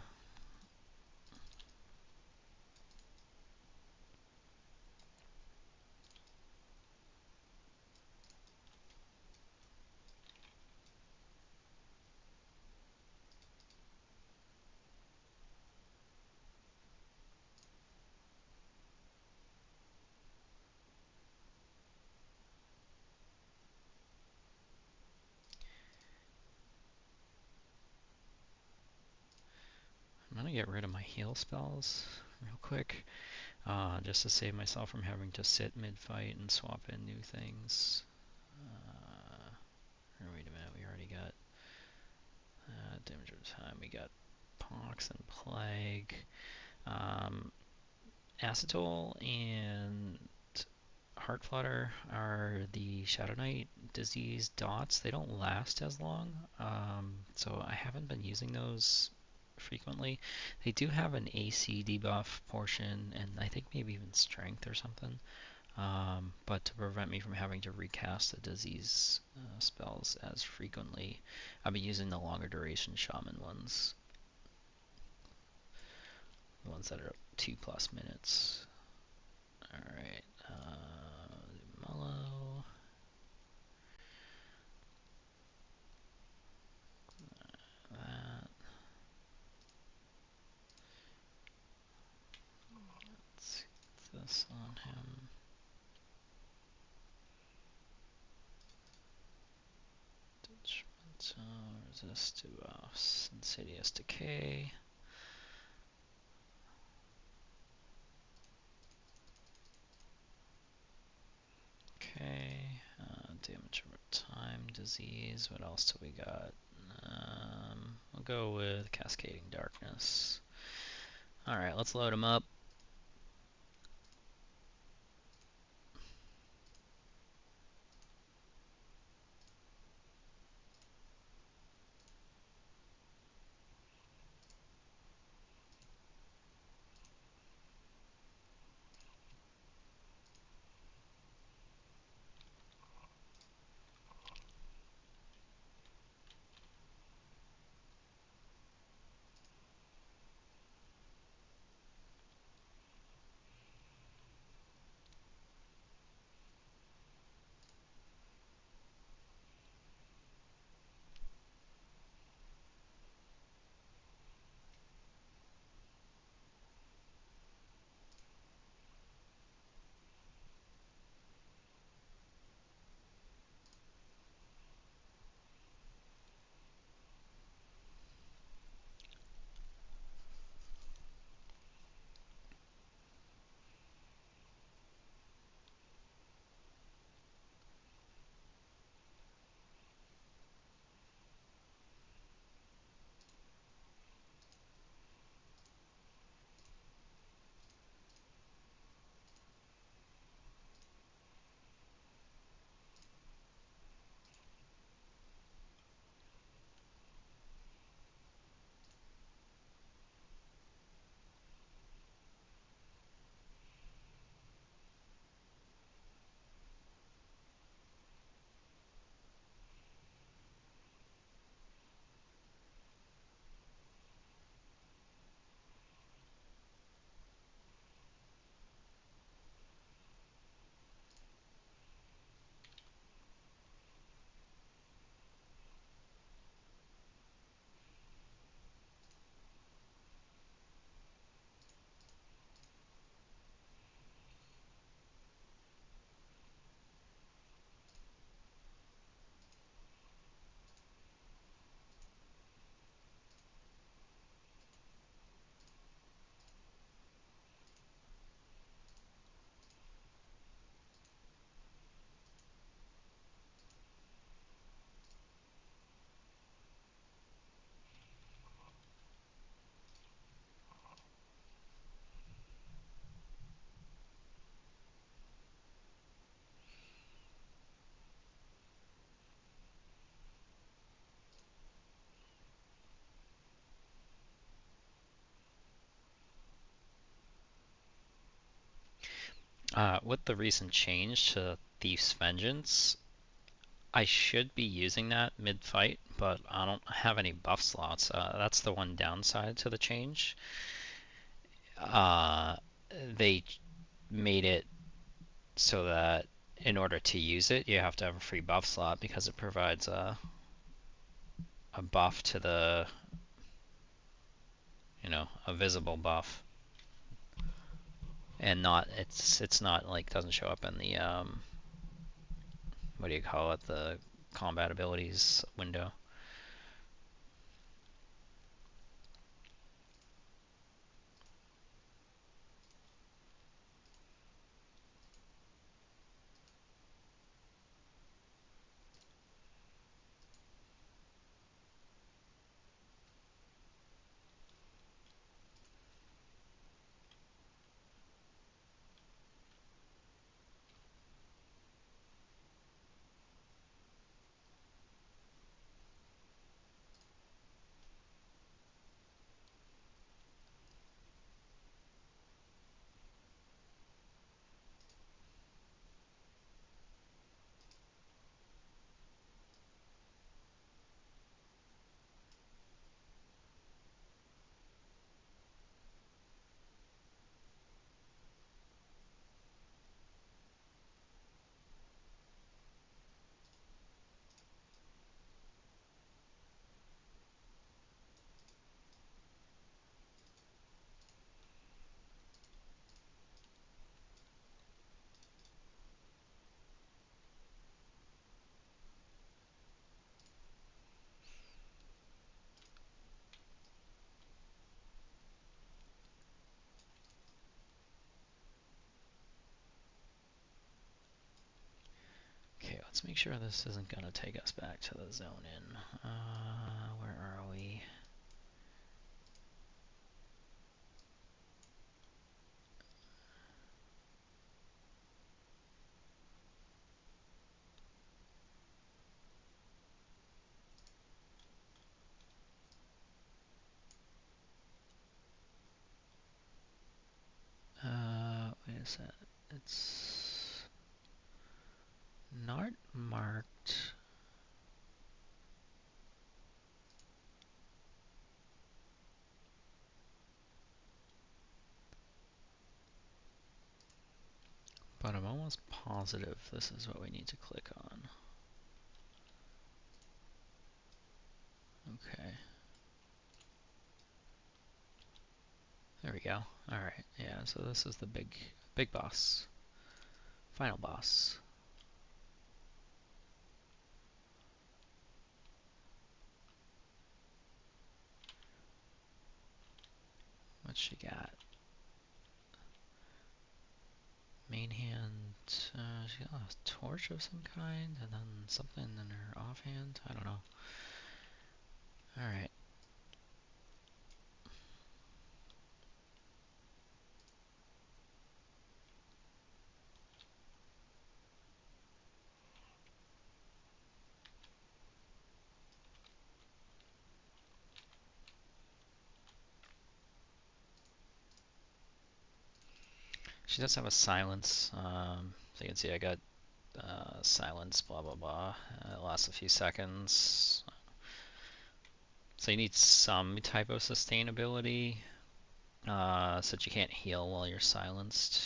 I'm gonna get rid of my heal spells real quick, just to save myself from having to sit mid-fight and swap in new things. Or wait a minute, we already got damage over time. We got Pox and Plague. Acetol and Heart Flutter are the Shadowknight disease dots. They don't last as long, so I haven't been using those frequently. They do have an AC debuff portion, and I think maybe even strength or something. But to prevent me from having to recast the disease spells as frequently, I've been using the longer duration Shaman ones. The ones that are 2+ minutes. Alright, Mellow. That. Let's get this on him. Detrimental, resist to insidious decay. Okay, damage over time, disease. What else do we got? We'll go with Cascading Darkness. Alright, let's load him up. With the recent change to Thief's Vengeance, I should be using that mid-fight, but I don't have any buff slots. That's the one downside to the change. Uh, they made it so that in order to use it, you have to have a free buff slot because it provides a buff to the, a visible buff, and not it's not like doesn't show up in the what do you call it, the combat abilities window. Okay, let's make sure this isn't gonna take us back to the zone in. Where are we? Wait a sec. It's not marked. But I'm almost positive this is what we need to click on. Okay. There we go. Alright, yeah, so this is the big boss. Final boss. What she got? Main hand, she got a torch of some kind, and then something in her offhand. I don't know. Alright. She does have a silence. So you can see I got silence, blah blah blah. It lasts a few seconds. So you need some type of sustainability, so that you can't heal while you're silenced.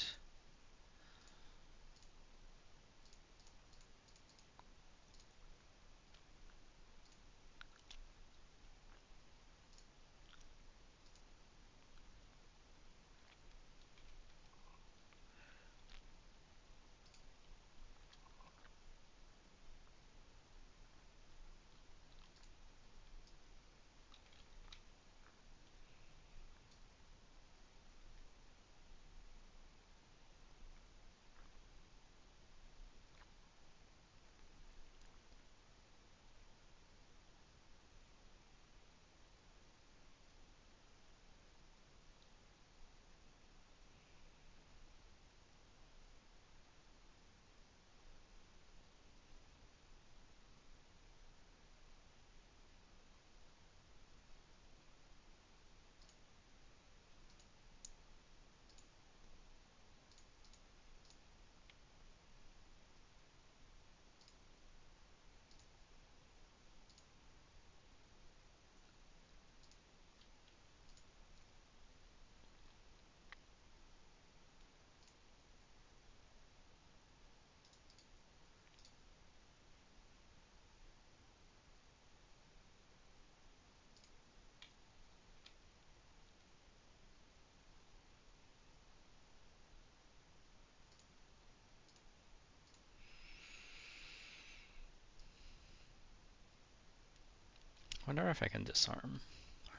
Wonder if I can disarm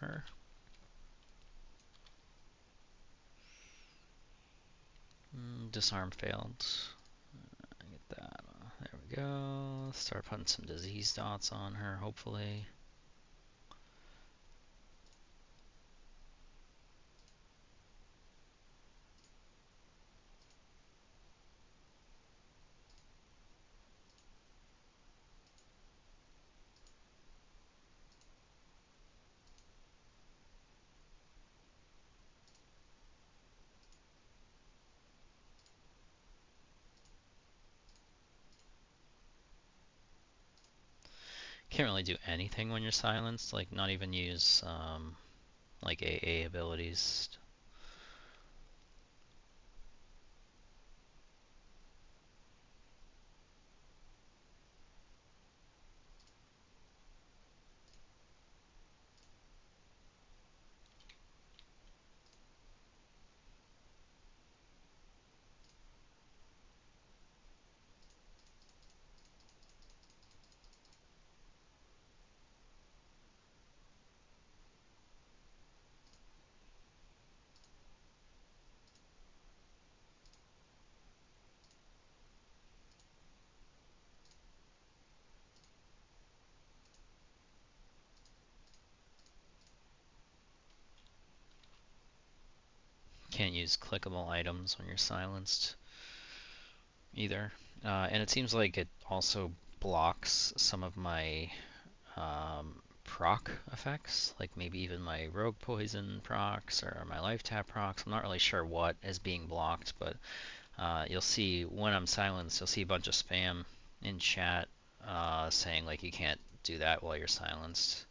her. Disarm failed. Get that. There we go. Start putting some disease dots on her, hopefully. Can't really do anything when you're silenced, like not even use like AA abilities. Can't use clickable items when you're silenced either. And it seems like it also blocks some of my proc effects, like maybe even my rogue poison procs or my life tap procs. I'm not really sure what is being blocked, but you'll see when I'm silenced, you'll see a bunch of spam in chat saying like you can't do that while you're silenced.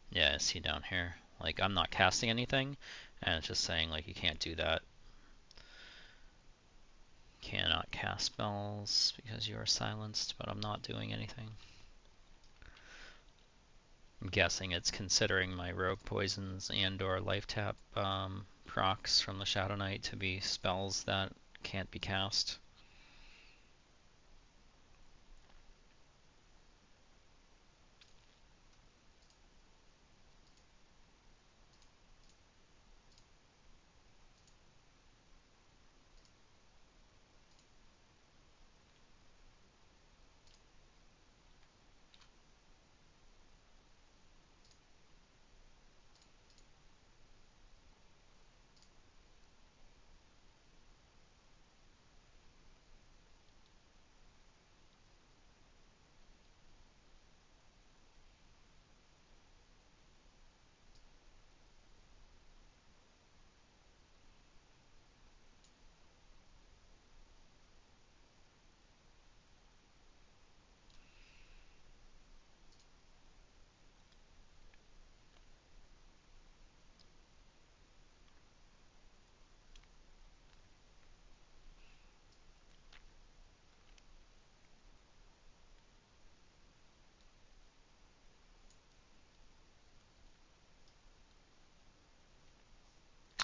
Yeah, see down here, like I'm not casting anything, and it's just saying like you can't do that. Cannot cast spells because you are silenced, but I'm not doing anything. I'm guessing it's considering my rogue poisons and or life tap procs from the Shadowknight to be spells that can't be cast.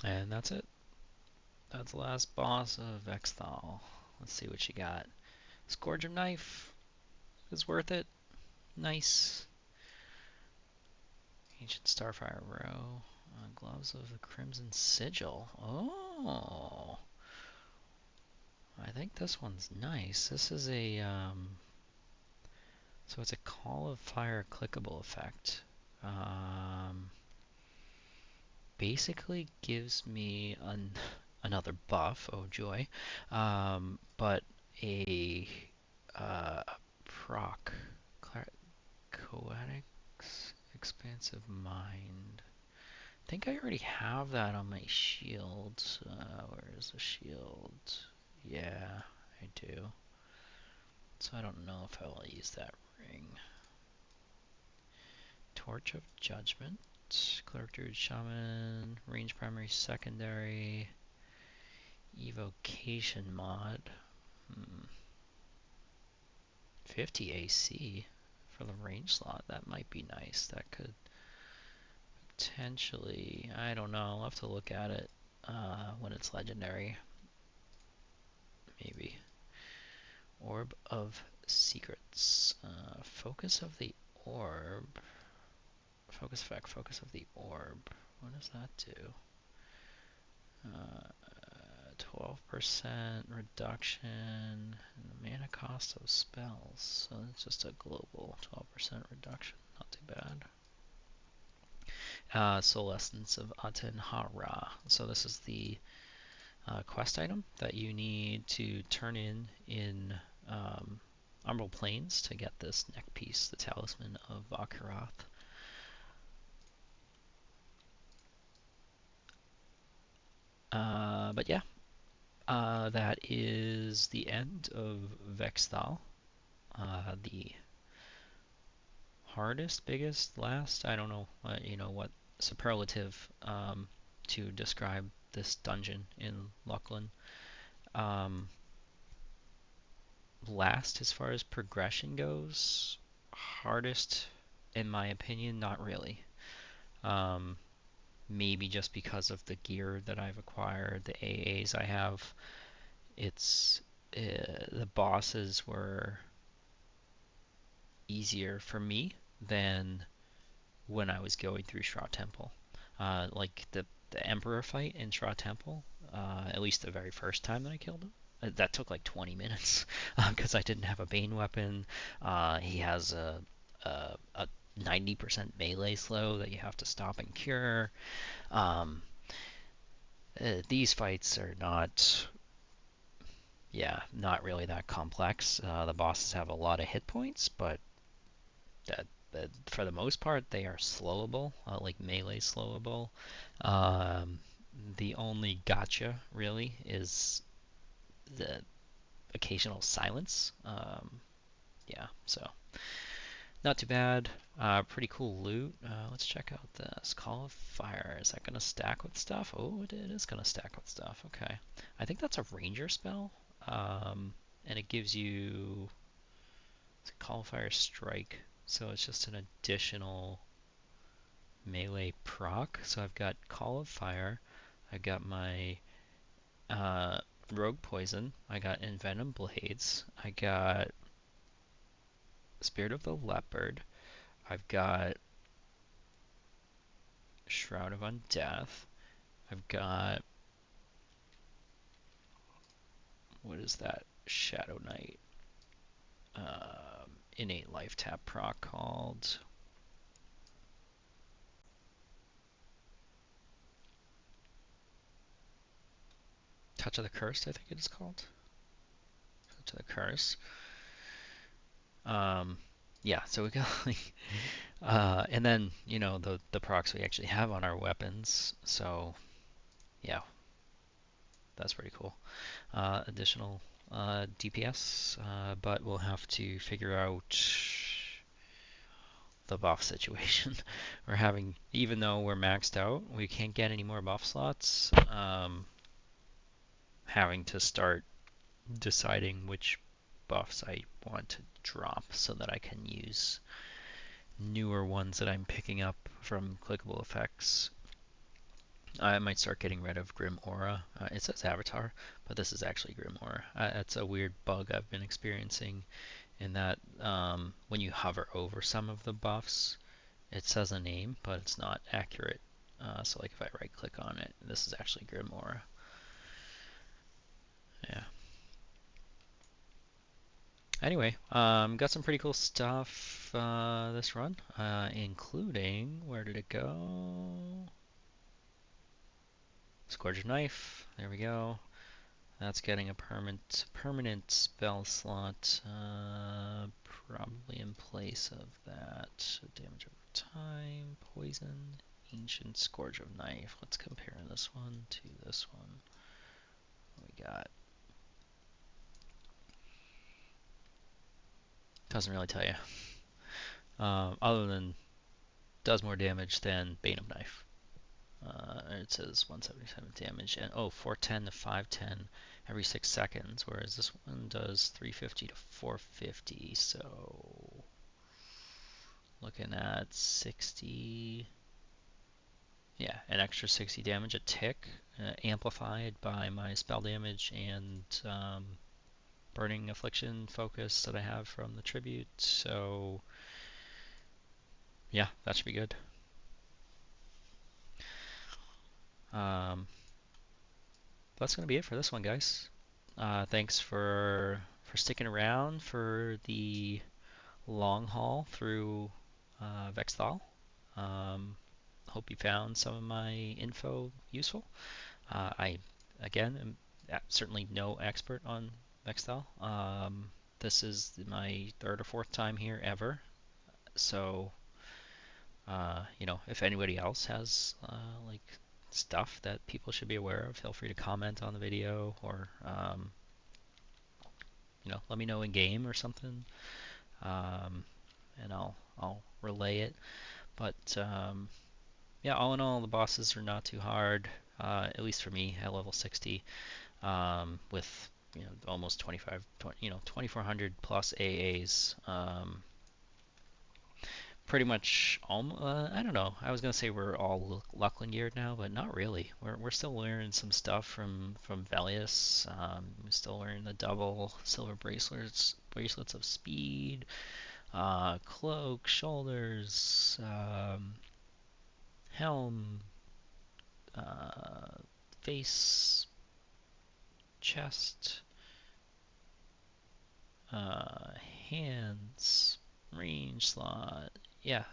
And that's it. That's the last boss of Thal. Let's see what you got. Scourge of Knife is worth it. Nice. Ancient Starfire Row. Gloves of the Crimson Sigil. Oh. I think this one's nice. This is a, so it's a Call of Fire clickable effect. Basically gives me another buff, oh joy, but a proc, Coetics, Expansive Mind. I think I already have that on my shield. Where is the shield? Yeah, I do. So I don't know if I will use that ring. Torch of Judgment. Cleric Druid Shaman, range primary secondary, evocation mod. 50 AC for the range slot. That might be nice. That could potentially, I don't know, I'll have to look at it when it's legendary. Maybe. Orb of Secrets. Focus of the Orb. Focus effect, focus of the Orb. What does that do? 12% reduction in the mana cost of spells. So it's just a global 12% reduction. Not too bad. Soul Essence of Aten Hara. So this is the quest item that you need to turn in Umbral Plains to get this neck piece, the Talisman of Akarath. But yeah, that is the end of Thal. The hardest, biggest, last, I don't know, what superlative to describe this dungeon in Lachlan. Last as far as progression goes, hardest in my opinion, not really. Maybe just because of the gear that I've acquired, the AAs I have. It's the bosses were easier for me than when I was going through Shra Temple. Like the Emperor fight in Shra Temple, at least the very first time that I killed him, that took like 20 minutes because I didn't have a Bane weapon. He has a 90% melee slow that you have to stop and cure. These fights are not really that complex. The bosses have a lot of hit points, but that for the most part they are slowable, like melee slowable. The only gotcha really is the occasional silence. Yeah, so not too bad. Pretty cool loot. Let's check out this Call of Fire. Is that gonna stack with stuff? Oh, it is gonna stack with stuff. Okay, I think that's a ranger spell, and it gives you Call of Fire Strike. So it's just an additional melee proc. So I've got Call of Fire. I've got my Rogue Poison. I got Envenom Blades. I got Spirit of the Leopard. I've got Shroud of Undeath. I've got, what is that? Shadowknight. Innate Life Tap proc called. Touch of the Cursed, I think it is called. Touch of the Curse. Yeah, so we got like, and then the procs we actually have on our weapons. So yeah, that's pretty cool. Additional DPS, but we'll have to figure out the buff situation. We're having, even though we're maxed out, we can't get any more buff slots. Having to start deciding which buffs I want to drop so that I can use newer ones that I'm picking up from clickable effects. I might start getting rid of Grim Aura. It says Avatar, but this is actually Grim Aura. It's a weird bug I've been experiencing in that when you hover over some of the buffs, it says a name, but it's not accurate. So like if I right click on it, this is actually Grim Aura. Yeah. Anyway, got some pretty cool stuff this run, including, where did it go? Scourge of Knife, there we go. That's getting a permanent spell slot, probably in place of that. Damage over time, poison, ancient Scourge of Knife. Let's compare this one to this one. What we got? Doesn't really tell you. Other than does more damage than Bane of Knife. It says 177 damage and 410 to 510 every 6 seconds, whereas this one does 350 to 450. So looking at 60, yeah, an extra 60 damage a tick, amplified by my spell damage and burning affliction focus that I have from the tribute. So yeah, that should be good. That's gonna be it for this one, guys. Thanks for sticking around for the long haul through Thal. Hope you found some of my info useful. I again am certainly no expert on Thal. This is my third or fourth time here ever, so if anybody else has like stuff that people should be aware of, feel free to comment on the video or let me know in game or something, and I'll relay it. But yeah, all in all, the bosses are not too hard, at least for me at level 60, with almost 2400 plus AAs. Pretty much I don't know. I was gonna say we're all Lucklin geared now, but not really. We're still learning some stuff from Velius. We're still learning the double silver bracelets of speed, cloak, shoulders, helm, uh, face, chest, uh, hands, range slot. Yeah,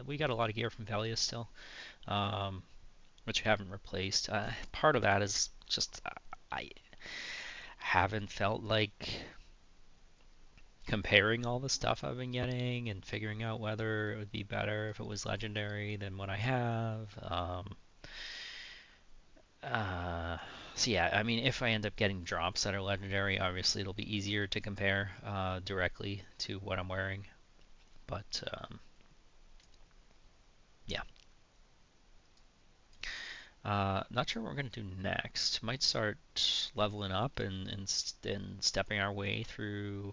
we got a lot of gear from Velius still. Um, which I haven't replaced. Part of that is just I haven't felt like comparing all the stuff I've been getting and figuring out whether it would be better if it was legendary than what I have. Uh, so yeah, I mean, if I end up getting drops that are legendary, obviously it'll be easier to compare directly to what I'm wearing. But yeah. Not sure what we're going to do next. Might start leveling up and stepping our way through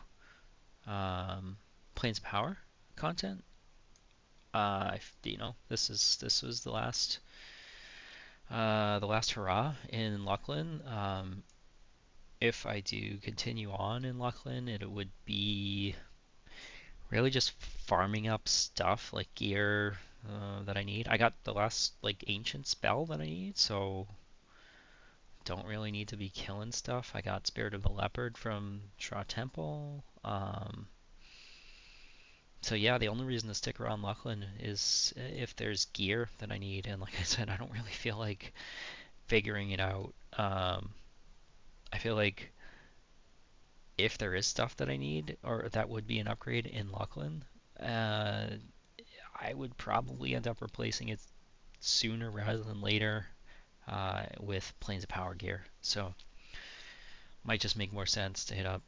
Plains of Power content. This was the last hurrah in Lucklin. If I do continue on in Lucklin, it would be really just farming up stuff like gear that I need. I got the last like ancient spell that I need, so don't really need to be killing stuff. I got Spirit of the Leopard from Shra Temple. So yeah, the only reason to stick around Lucklin is if there's gear that I need, and like I said, I don't really feel like figuring it out. I feel like if there is stuff that I need or that would be an upgrade in Lucklin, uh, I would probably end up replacing it sooner rather than later with Plains of Power gear. So might just make more sense to hit up,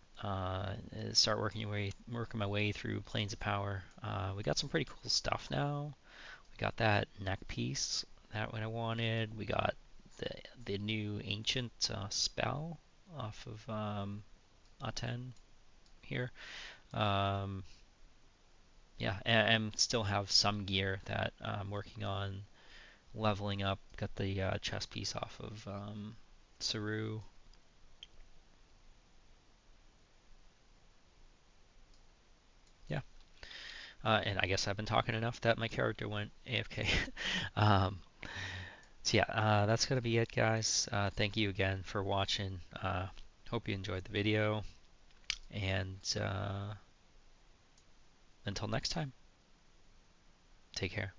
start working my way through Plains of Power. We got some pretty cool stuff now. We got that neck piece that what I wanted. We got the new ancient spell off of A10 here. Um, yeah, and still have some gear that I'm working on leveling up. Got the chest piece off of Saru. Yeah, and I guess I've been talking enough that my character went AFK. um, so yeah, that's gonna be it, guys. Thank you again for watching. Hope you enjoyed the video, and until next time, take care.